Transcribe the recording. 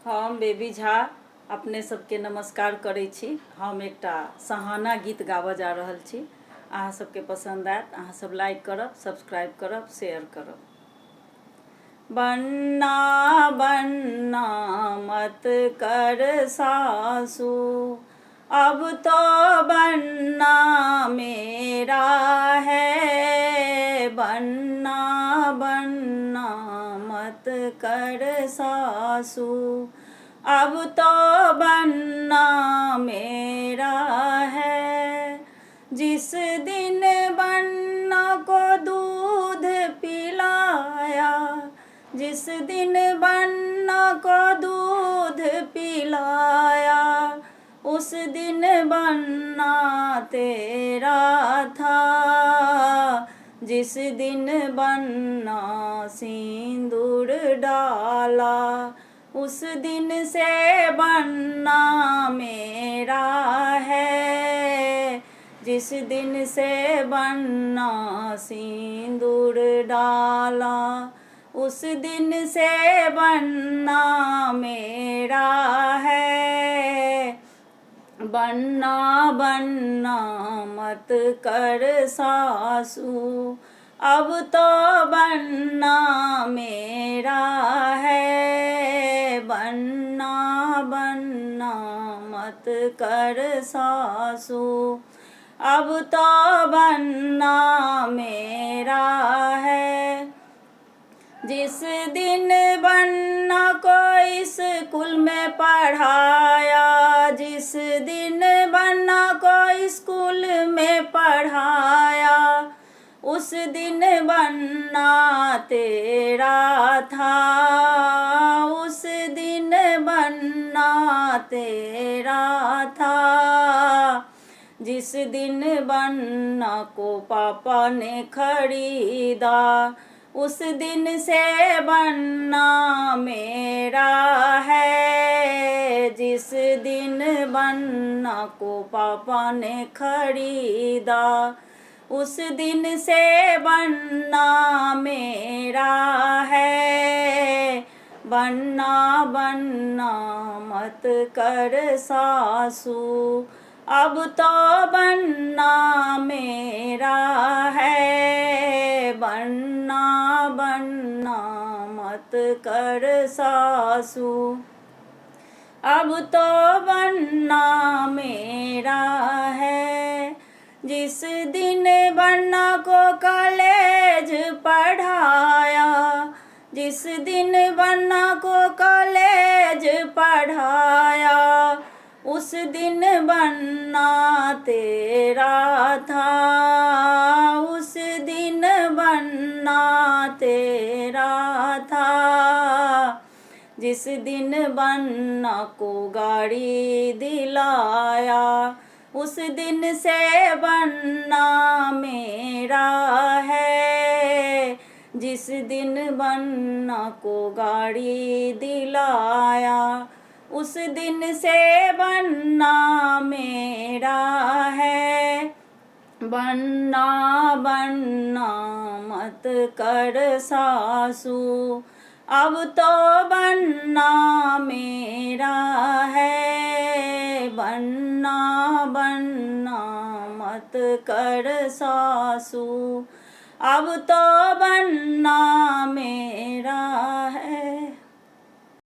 हम बेबी झा अपने सबके नमस्कार करै छी। हम एकटा सहाना गीत गाबऽ जा रहल छी। अहाँ सबके पसंद आयत, अहाँ सब लाइक करब, सब्सक्राइब करब, शेयर करब। बन्ना बन्ना मत कर सासू, अब तो बन्ना मेरा है। बन्ना बन्ना मत कर सासू, अब तो बन्ना मेरा है। जिस दिन बन्ना को दूध पिलाया, जिस दिन बन्ना को दूध पिलाया, उस दिन बन्ना तेरा था। जिस दिन बन्ना सिंदूर डाला, उस दिन से बन्ना मेरा है। जिस दिन से बन्ना सिंदूर डाला, उस दिन से बन्ना मेरा है। बन्ना बन्ना मत कर सासू, अब तो बन्ना मेरा है। बन्ना बन्ना मत कर सासू, अब तो बन्ना मेरा है। जिस दिन बन्ना को स्कूल में पढ़ाया, जिस दिन बन्ना को स्कूल में पढ़ाया, उस दिन बन्ना तेरा था। उस दिन बन्ना तेरा था। जिस दिन बन्ना को पापा ने खरीदा, उस दिन से बन्ना मेरा है। जिस दिन बन्ना को पापा ने खरीदा, उस दिन से बन्ना मेरा है। बन्ना बन्ना मत कर सासू, अब तो बन्ना मेरा है। बन्ना बन्ना मत कर सासू, अब तो बन्ना मेरा है। जिस दिन बन्ना को कॉलेज पढ़ाया, जिस दिन बन्ना को कॉलेज पढ़ाया, उस दिन बन्ना तेरा था। उस दिन बन्ना तेरा था। जिस दिन बन्ना को गाड़ी दिलाया, उस दिन से बन्ना मेरा है। जिस दिन बन्ना को गाड़ी दिलाया, उस दिन से बन्ना मेरा है। बन्ना बन्ना मत कर सासू, अब तो बन्ना मेरा है। बन्ना बन्ना मत कर सासू, अब तो बन्ना मेरा है।